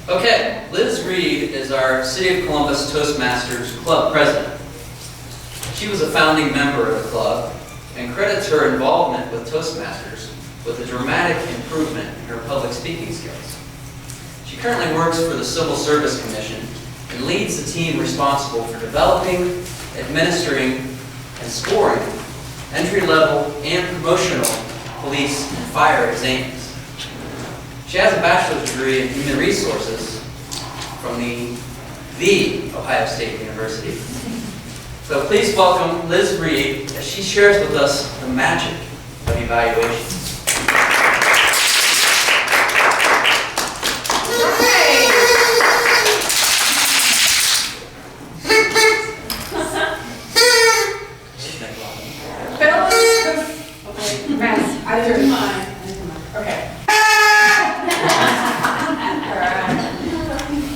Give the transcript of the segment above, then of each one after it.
Okay, Liz Reed is our City of Columbus Toastmasters Club President. She was a founding member of the club and credits her involvement with Toastmasters with a dramatic improvement in her public speaking skills. She currently works for the Civil Service Commission and leads the team responsible for developing, administering, and scoring entry-level and promotional police and fire exams. She has a bachelor's degree in human resources from the Ohio State University. So please welcome Liz Reed as she shares with us the magic of evaluations.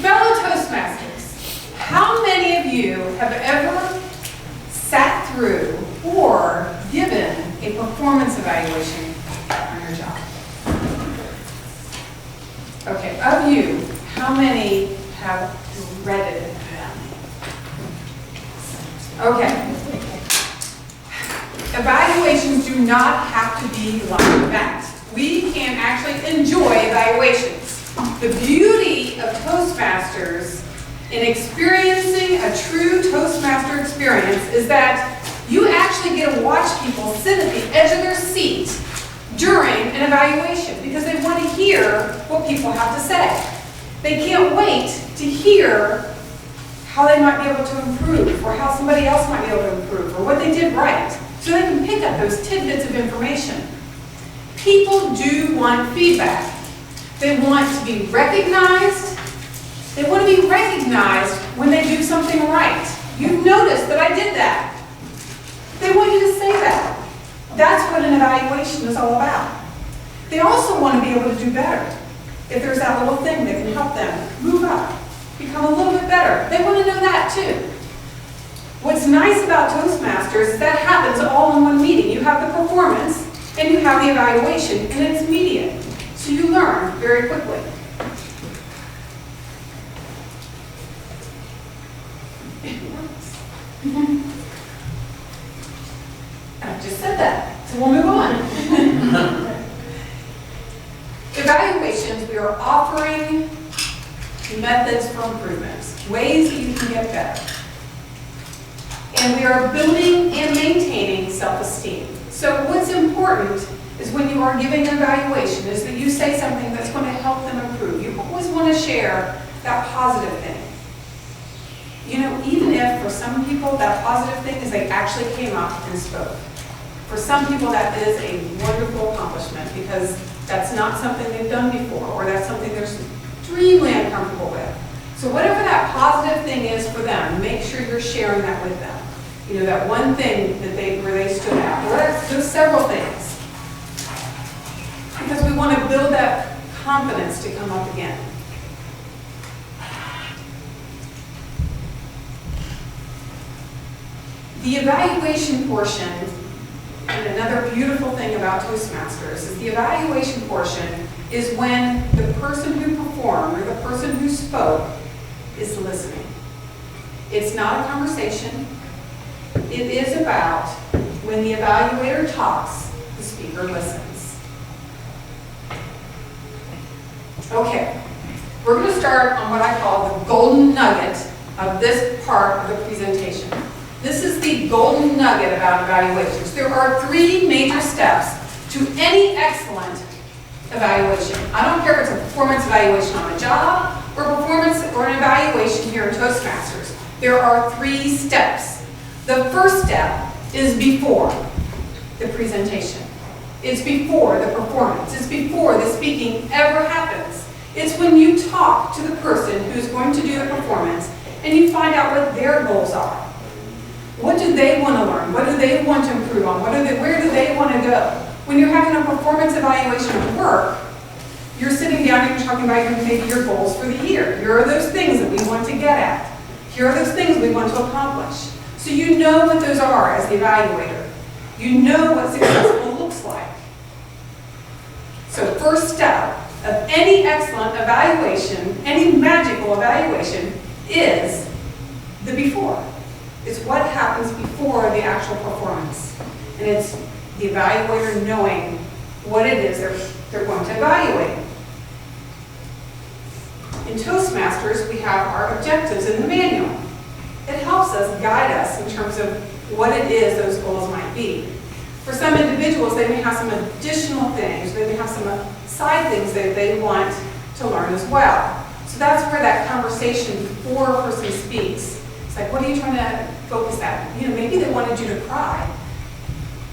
Fellow Toastmasters, how many of you have ever sat through or given a performance evaluation on your job? Okay, of you, how many have dreaded them? Okay. Evaluations do not have to be like that. We can actually enjoy evaluations. The beauty of Toastmasters in experiencing a true Toastmaster experience is that you actually get to watch people sit at the edge of their seat during an evaluation because they want to hear what people have to say. They can't wait to hear how they might be able to improve or how somebody else might be able to improve or what they did right so they can pick up those tidbits of information. People do want feedback. They want to be recognized. They want to be recognized when they do something right. You've noticed that I did that. They want you to say that. That's what an evaluation is all about. They also want to be able to do better. If there's that little thing that can help them move up, become a little bit better, they want to know that too. What's nice about Toastmasters is that happens all in one meeting. You have the performance and you have the evaluation, and it's immediate. So you learn very quickly. I just said that, so we'll move on. Evaluations, we are offering methods for improvements, ways that you can get better. And we are building and maintaining self-esteem. So what's important is when you are giving an evaluation is that you say something that's going to help them improve. You always want to share that positive thing. You know, even if for some people that positive thing is they actually came up and spoke. For some people that is a wonderful accomplishment because that's not something they've done before or that's something they're extremely uncomfortable with. So whatever that positive thing is for them, make sure you're sharing that with them. You know, that one thing that where they stood out. Or there's several things. Because we want to build that confidence to come up again. The evaluation portion, and another beautiful thing about Toastmasters, is the evaluation portion is when the person who performed or the person who spoke is listening. It's not a conversation. It is about when the evaluator talks, the speaker listens. Okay, we're going to start on what I call the golden nugget of this part of the presentation. This is the golden nugget about evaluations. There are 3 major steps to any excellent evaluation. I don't care if it's a performance evaluation on a job or performance or an evaluation here in Toastmasters. There are 3 steps. The first step is before the presentation. It's before the performance. It's before the speaking ever happens. It's when you talk to the person who's going to do the performance and you find out what their goals are. What do they want to learn? What do they want to improve on? Where do they want to go? When you're having a performance evaluation at work, you're sitting down and you're talking about maybe your goals for the year. Here are those things that we want to get at. Here are those things we want to accomplish. So you know what those are as the evaluator. You know what successful looks like. So first step of any excellent evaluation, any magical evaluation, is the before. It's what happens before the actual performance. And it's the evaluator knowing what it is they're going to evaluate. In Toastmasters, we have our objectives in the manual. It helps us, guide us in terms of what it is those goals might be. For some individuals, they may have some additional things, they may have some side things that they want to learn as well. So that's where that conversation before a person speaks. It's like, what are you trying to focus at? You know, maybe they wanted you to cry,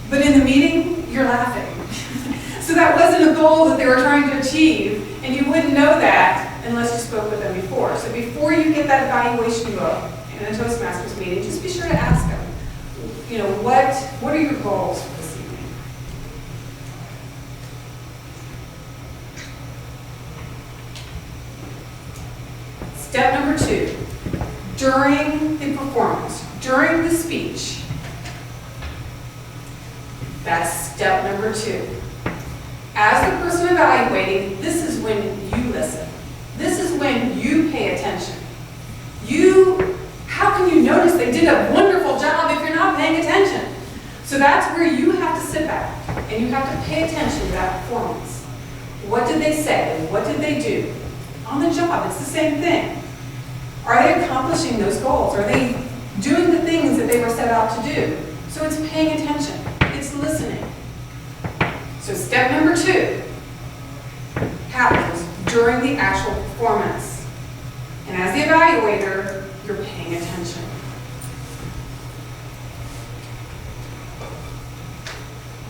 but in the meeting, you're laughing. So that wasn't a goal that they were trying to achieve, and you wouldn't know that unless you spoke with them before. So before you get that evaluation book in a Toastmasters meeting, just be sure to ask them, you know, what are your goals for this evening? Step number 2, during the performance, during the speech. That's step number 2. As the person evaluating, this is when you listen. This is when you pay attention. How can you notice they did a wonderful job if you're not paying attention? So that's where you have to sit back and you have to pay attention to that performance. What did they say? What did they do? On the job, it's the same thing. Are they accomplishing those goals? Are they doing the things that they were set out to do? So it's paying attention. It's listening. So step number 2 happens during the actual performance. And as the evaluator, you're paying attention.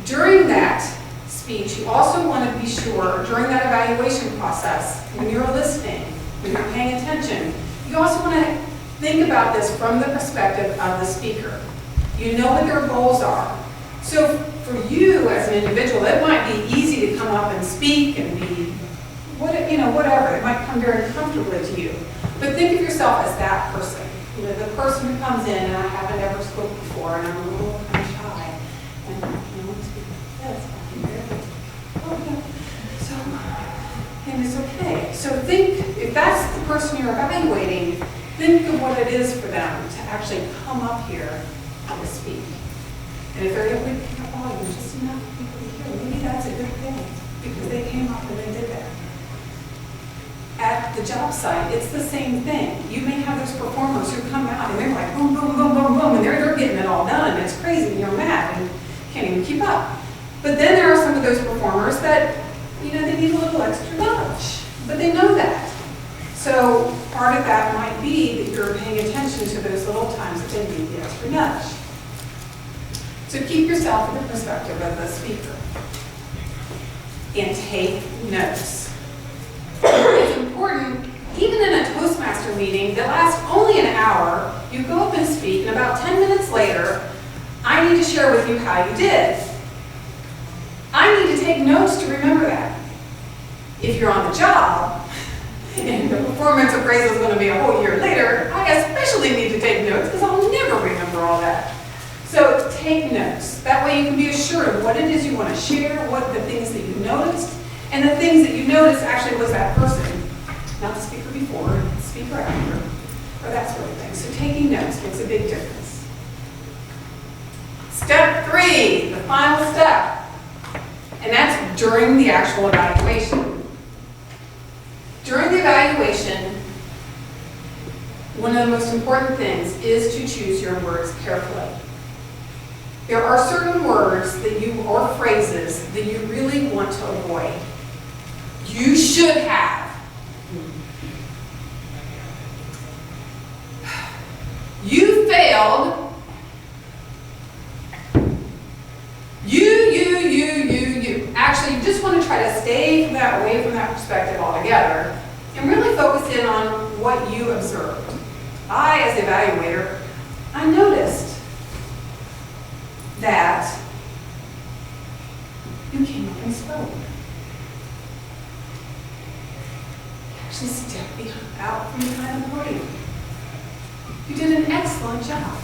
During that speech, you also want to be sure, during that evaluation process, when you're listening, when you're paying attention, you also want to think about this from the perspective of the speaker. You know what their goals are. So for you as an individual, it might be easy to come up and speak and be, whatever. It might come very comfortably to you. But think of yourself as that person. You know, the person who comes in and I haven't ever spoken before and I'm a little kind of shy. And speak like this. And it's okay. So think, if that's the person you're evaluating, think of what it is for them to actually come up here and to speak. And if they're able to pick up volume just enough people to hear, maybe that's a good thing because they came up and they did that. At the job site, it's the same thing. You may have those performers who come out and they're like boom, boom, boom, boom, boom, and they're getting it all done, and it's crazy, and you're mad and can't even keep up. But then there are some of those performers that, they need a little extra nudge, but they know that. So part of that might be that you're paying attention to those little times that they need the extra nudge. So keep yourself in the perspective of the speaker and take notes. It's important, even in a Toastmaster meeting that lasts only an hour, you go up and speak, and about 10 minutes later, I need to share with you how you did. I need to take notes to remember that. If you're on the job, and the performance appraisal is going to be a whole year later, I especially need to take notes because I'll never remember all that. So take notes. That way you can be assured of what it is you want to share, what the things that you noticed, and the things that you noticed actually was that person, not the speaker before, the speaker after, or that sort of thing. So taking notes makes a big difference. Step 3, the final step, and that's during the actual evaluation. During the evaluation, one of the most important things is to choose your words carefully. There are certain words that or phrases that you really want to avoid. You should have. You failed. You. Actually, you just want to try to stay away from that perspective altogether and really focus in on what you observed. I, as the evaluator, I noticed that you came up and spoke. You actually stepped out from behind the podium. You did an excellent job.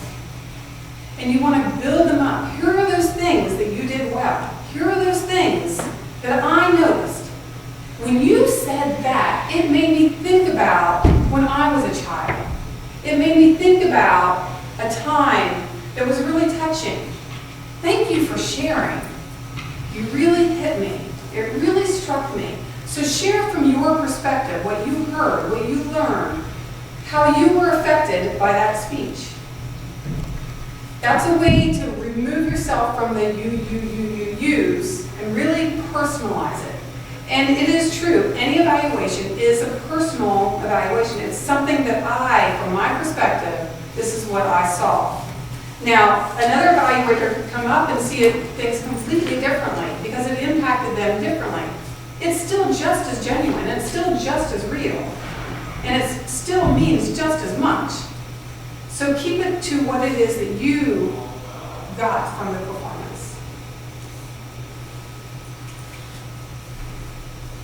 And you want to build them up. Here are those things that you did well. Here are those things that I noticed When you said that, it made me think about when I was a child. It made me think about a time that was really touching. Thank you for sharing. You really hit me. It really struck me. So share from your perspective what you heard, what you learned, how you were affected by that speech. That's a way to remove yourself from the you use and really personalize it. And it is true, any evaluation is a personal evaluation. It's something that from my perspective, this is what I saw. Now, another evaluator could come up and see things completely differently because it impacted them differently. It's still just as genuine, it's still just as real, and it still means just as much. So keep it to what it is that you got from the performance.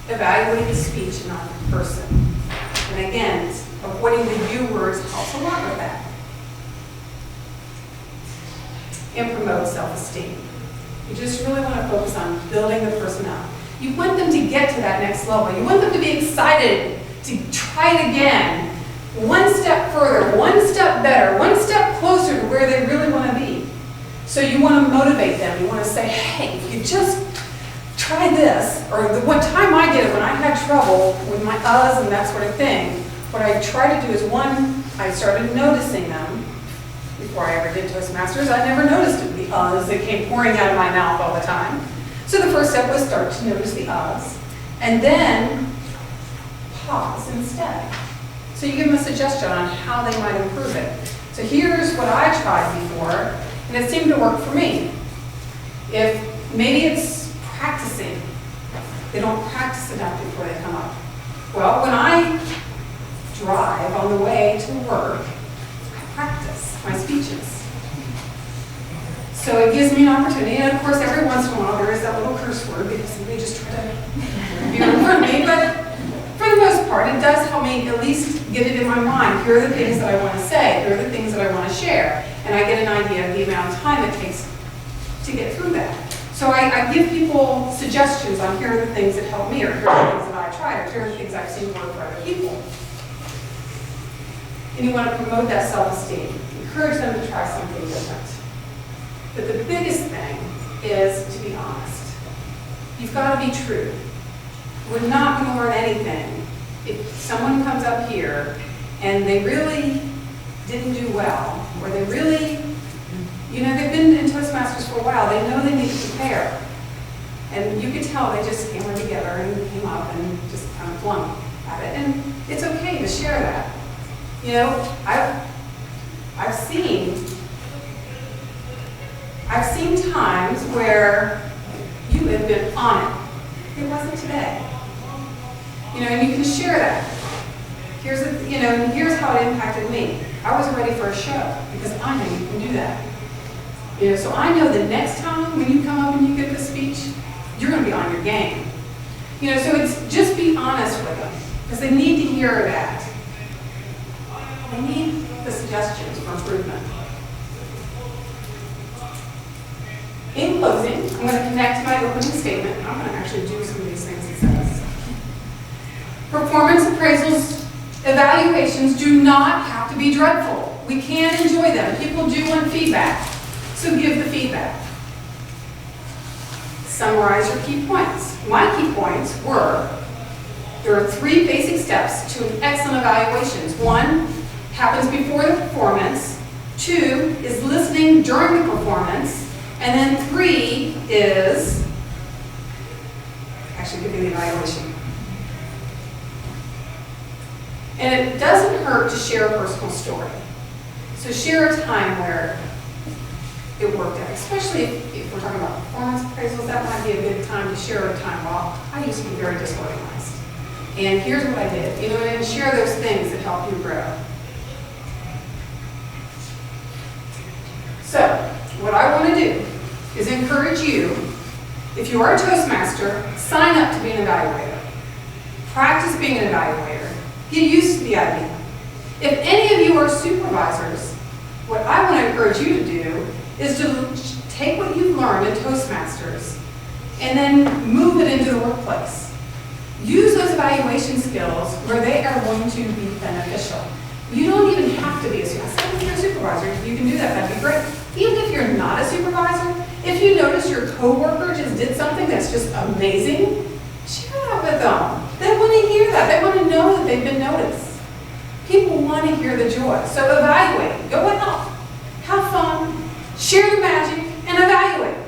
Evaluate the speech, not the person. And again, avoiding the you words helps a lot with that. And promote self-esteem. You just really want to focus on building the person up. You want them to get to that next level. You want them to be excited to try it again. One step further, one step better, one step closer to where they really want to be. So you want to motivate them. You want to say, hey, if you just try this, or the one time I did it when I had trouble with my uhs and that sort of thing, what I try to do is I started noticing them. Before I ever did Toastmasters, I never noticed the uhs that came pouring out of my mouth all the time. So the first step was start to notice the uhs, and then pause instead. So you give them a suggestion on how they might improve it. So here's what I tried before, and it seemed to work for me. If maybe it's practicing, they don't practice enough before they come up. Well, when I drive on the way to work, I practice my speeches. So it gives me an opportunity, and of course every once in a while there is that little curse word because somebody just tried to review it in front of me, but for the most part it does help me at least get it in my mind. Here are the things that I want to say, here are the things that I want to share, and I get an idea of the amount of time it takes to get through that. So I give people suggestions on here are the things that help me, or here are the things that I tried, or here are the things I've seen work for other people. And you want to promote that self-esteem. Encourage them to try something different. But the biggest thing is to be honest. You've got to be true. We're not going to learn anything if someone comes up here and they really didn't do well, or they really, they've been in Toastmasters for a while, they know they need to prepare. And you could tell they just came together and came up and just kind of flung at it. And it's okay to share that. I've seen times where you have been on it. It wasn't today. And you can share that. Here's how it impacted me. I was ready for a show because I know you can do that. So I know the next time when you come up and you give the speech, you're going to be on your game. So it's just be honest with them because they need to hear that. They need the suggestions for improvement. In closing, I'm going to connect to my opening statement. I'm going to actually do some of these things it says. Performance appraisals, evaluations do not have to be dreadful. We can enjoy them. People do want feedback, so give the feedback. Summarize your key points. My key points were, there are 3 basic steps to an excellent evaluations. 1, happens before the performance. 2 is listening during the performance. And then 3 is actually giving the evaluation. And it doesn't hurt to share a personal story. So share a time where it worked out, especially if we're talking about performance appraisals, that might be a good time to share a time. Well, I used to be very disorganized. And here's what I did, and share those things that help you grow. So, what I want to do is encourage you, if you are a Toastmaster, sign up to be an evaluator. Practice being an evaluator. Get used to the idea. If any of you are supervisors, what I want to encourage you to do is to take what you've learned in Toastmasters and then move it into the workplace. Use those evaluation skills where they are going to be beneficial. You don't even have to be a supervisor. If you're a supervisor, you can do that, that'd be great. Even if you're not a supervisor, if you notice your coworker just did something that's just amazing, share that with them. They want to hear that. They want to know that they've been noticed. People want to hear the joy. So evaluate. Go out. Have fun. Share the magic and evaluate.